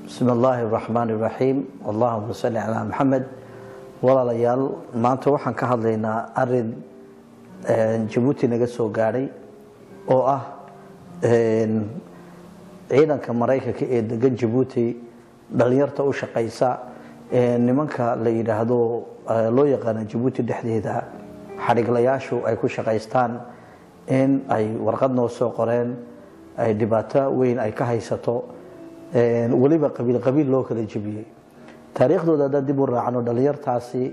بسم الله الرحمن الرحيم اللهم صل على محمد ولا ليال ما أنت وحن كهذلنا أرد جيبوتي نجسو قاري أو عيدا كمرايكا كإيد جن جيبوتي دليرته أو شقيسا نمانك اللي هذو لو يقنا جيبوتي دحديدا حرق لياشو أي كل شقيستان إن أي ورقدنا وسوقرين أي دباتا وين أي كهيستو waliba qabiil loo kala jabiyay taariikhdooda dad dib u raacno dhalinyartaasi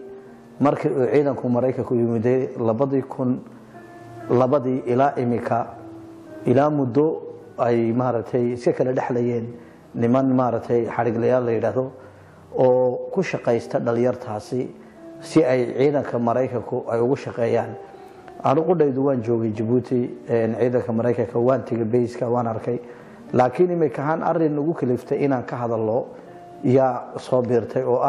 markii uu ciidanku Mareykanku yimiday 2002 ilaa imika ilaa muddo ay maartay iska kala dhaxlayeen niman maartay xariiqlayaal la yiraahdo oo ku shaqeysta dhalinyartaasi si ay ciidanka Mareykanku ay ugu shaqeeyaan aan ugu dhaydo waan joogay Djibouti ciidanka Mareykanka waan tagay base-ka waan arkay laakiin imika han arin ugu kaliftay inaan ka hadalno yaa soo biirtay oo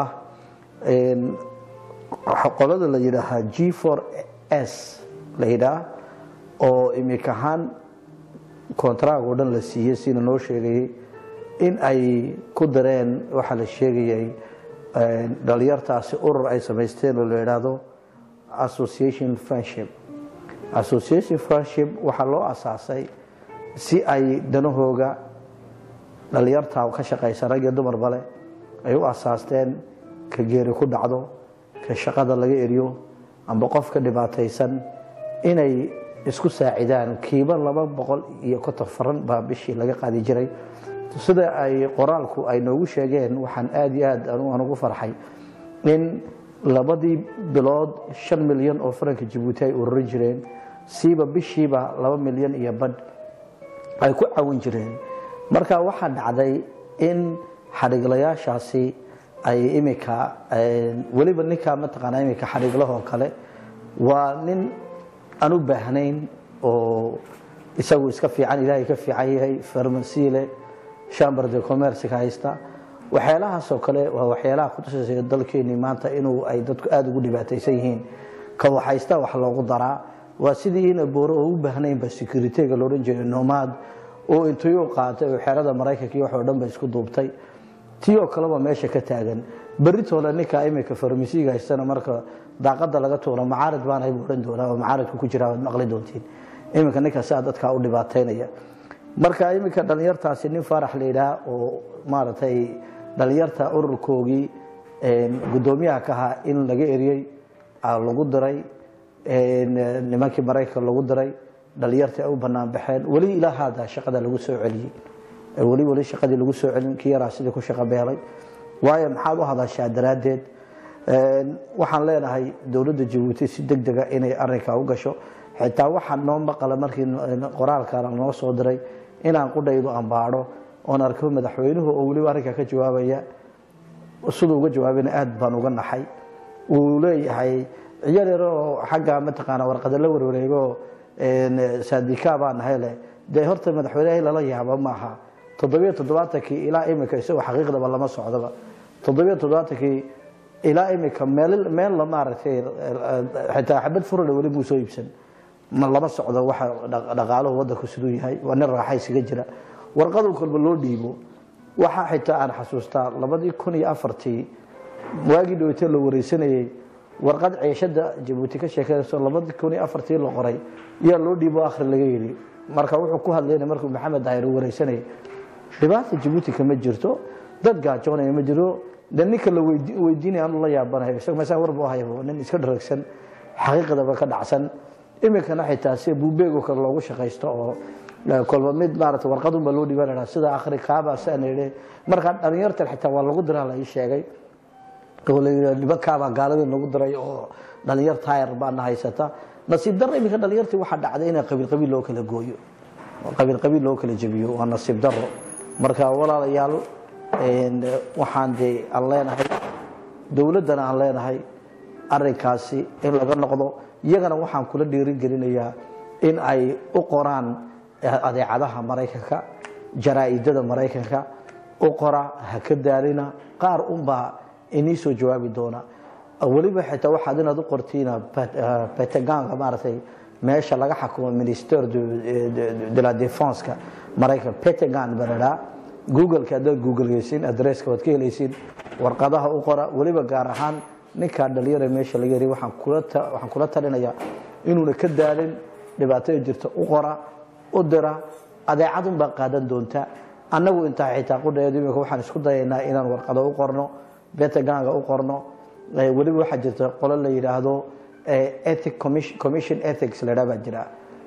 qolada la yiraahdo G4S la yiraahdo oo imika han kontraag oo dhan la siiyay sida noo sheegay in ay ku dareen waxa la sheegay dhalinyartaasi urur ay sameysteen oo la yiraahdo Association Friendship waxa loo asaasay si ay danahooga dhalinyarta ka shaqeysan rag iyo dumar bale ay u asaasteen ka geeri ku dhacdo ka shaqada laga eriyo amba qof ka dhibaataysan inay isku saacidaan kiiba 200 iyo ka tafaran baa bishii laga qaadi jiray sida ay qoraalku ay noogu sheegeen waxaan aad iyo aad aan ugu farxay in labadii bilood 5 milyan oo frank Djibouti ay ururin jireen siiba bishiiba 2 milyan iyo badh ay ku caawin jireen marka waxa dhacday in xariiqlayaashaasi ay imika waliba ninka ma taqaanaa imika xariiqlaho kale waa nin aan u baahnayn oo isagu iska fiican ilaahay ka fiican yahay farmasiile chamber de commerce ka haysta waxyaalahaas oo kale waa waxyaalaha ku tusayay dalkeeni maanta inuu ay dadku aad ugu dhibaataysan yihiin ka waxaysta wax loogu daraa waa sidii in booro u baahnayn ba security-ga loo oran jiray nomad oo intuu qaatay xeerada Mareykanka iyo wax oo dhan ba isku duubtay tiyo kale ba meesha ka taagan baritoona ninka imika farmasiiga haystana marka daaqada laga tuuro macaarid baan ay buuran doonaa oo macaaridku ku jira maqli doontiin imika ninka saad dadka u dhibaateynaya marka imika dhalinyartaasi nin farax leeyahay oo maartay dhalinyarta ururkoogii gudoomiyaha ka ahaa in laga eriyay lagu diray nimankii Mareykanka lagu diray dhalinyarta ay u banaan baxeen wali ilaa hada shaqada lagu soo celiyay wali shaqadii lagu soo celin kiyaraa sidii ku shaqo beelay waayo maxaad u hadashaa daraadeed waxaan leenahay dawladda Djibouti si degdeg ah inay arrinka u gasho xitaa waxaan noo maqala markii qoraalka noo soo diray inaan ku dhaydo ambaaro oo arko madaxweynuhu oo wali arrinka ka jawaabaya sidoo uga jawaabina aad baan uga naxay uu leeyahay ciyaaro xagga ma taqaana warqad la warwareego saadika baan hele de horta madaxweynaha la yaabo maaha 77 ilaa imika isoo xaqiiqda lama socdaba 77 ilaa imika meel la maartay xitaa xabad furada wali buu soo iibsan ma lama socdo waxa dhaqaalaha wadanku sidoo yahay waa nin raaxaysiga jira warqadu kulba loo dhiibo waxa xitaa aan xasuustaa 2004 waagi dhawtay la wareysanayay warqad ciishada Djibouti ka sheekayso 2004 la qoray yaa loo dhiibo akhri laga yiri marka wuxuu ku hadlayna markuu Maxamed Daahir wareysanay dhibaato Djibouti kama jirto dad gaajoonay ma jiro ninka la weydiinay aan la yaabanahay isaga meesha warbo hayo nin iska dharagsan xaqiiqada ba ka dhacsan imikana xitaa si buubeego kale loogu shaqeysto oo kolba mid maartay warqadu ma loo dhiibanaa sida akhri kaaba saanay marka dhalinyarta xitaa waa lagu diraa la sheegay dibakaaba gaalada lagu diray oo dhalinyar taayir baan haysata nasiib darro imika dhalinyartii waxa dhacday in qabiil loo kala gooyo qabiil loo kala jabiyo waa nasiib darro marka walaalayaal waxaan aan leenahay dawladana aan leenahay arrinkaasi in laga noqdo iyagana waxaan kula dhiirin gelinayaa in ay u qoraan adeecadaha Mareykanka jaraa'idada Mareykanka u qora ha ka daalina qaar inii soo jawaabi doona waliba xitaa waxaad inaad u qortiina Pentagon maartay meesha laga xakumo Minister de la Défense Mareykanka Pentagon barada google-ka haddaad google-geysiin adresska waad ka helaysiin warqadaha u qora weliba gaar ahaan ninkaa dhalinyara meesha laga yari waxaan kula talinayaa inuuna ka daalin dhibaatada jirta u qora u dira adeecadun baa qaadan doonta annagu intaa xitaa qudheedu imika waxaan isku dayaynaa inaan warqado u qorno betaganga u qorno weliba waxaa jirta qolo la yidhaahdo ethic commission ethics la yidhaha baa jira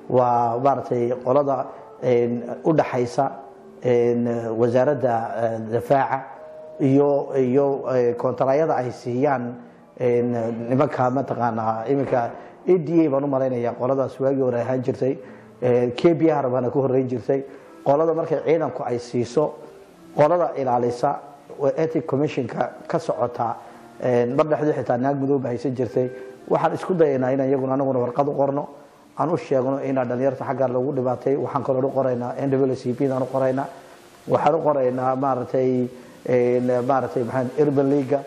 waa maaragtay qolada u dhaxaysa wasaaradda difaaca iyo kontarayada ay siiyaan nimanka mataqaanaa iminka ADA baan u malaynayaa qoladaas waagii hore ahaan jirtay KBR baana ku horeyn jirtay qolada markay ciidanku ay siiso qolada ilaalisa ethic commissionka ka socota mar dhexdii xitaa naag madoob haysan jirtay waxaan isku dayaynaa inaan iyaguna anaguna warqad u qorno aan u sheegno inaan dhalinyarta xagga lagu dhibaatay waxaan kaloo u qoraynaa NWCP aan u qoraynaa waxaan u qoraynaa maaragtay maxaan urban league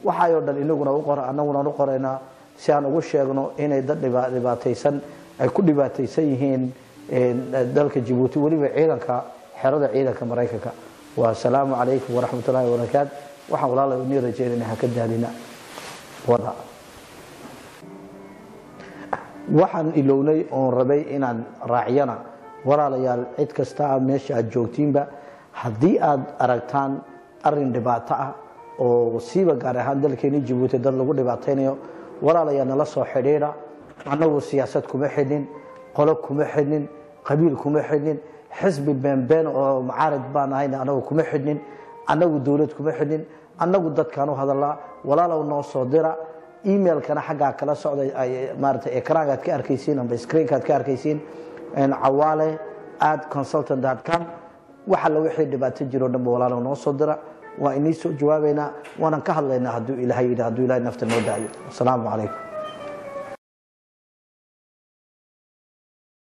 waxaayoo dhan inaguna u qora anaguna u qoraynaa si aan ugu sheegno inay dad dhibaataysan ay ku dhibaataysan yihiin dalka Djibouti waliba ciidanka xerada ciidanka Mareykanka wa salaamu calaykum waraxmatullaahi wabarakaatu waxaan walaalahay u rajaynaynaa ka daalina wada waxaan ilownay oo rabay inaan raaciyana walaalayaal cid kasta meesha aad joogtiinba haddii aad aragtaan arin dhibaato ah oo siiba gaar ahaan dalkeena Djibouti dad lagu dhibaataynayo walaalayaal nala soo xidhiidha annagu siyaasad kuma xidhin qolo kuma xidhin qabiil kuma xidhin xisbi been oo mucaarad baan ahayn annagu kuma xidhin annagu dawlad kuma xidhin annagu dadkaan u hadalaa walaalow noo soo dira emailkana xagga kala socday ay maartay ekraanka ka arkaysiin amba screenka ka arkaysiin awale@consultant.com waxa la wixii dhibaato jiro dhan walaalow noo soo dira waa inii soo jawaabayna waana ka hadlaynaa hadduu Ilaahay nafta noo daayo. Assalaamu calaykum.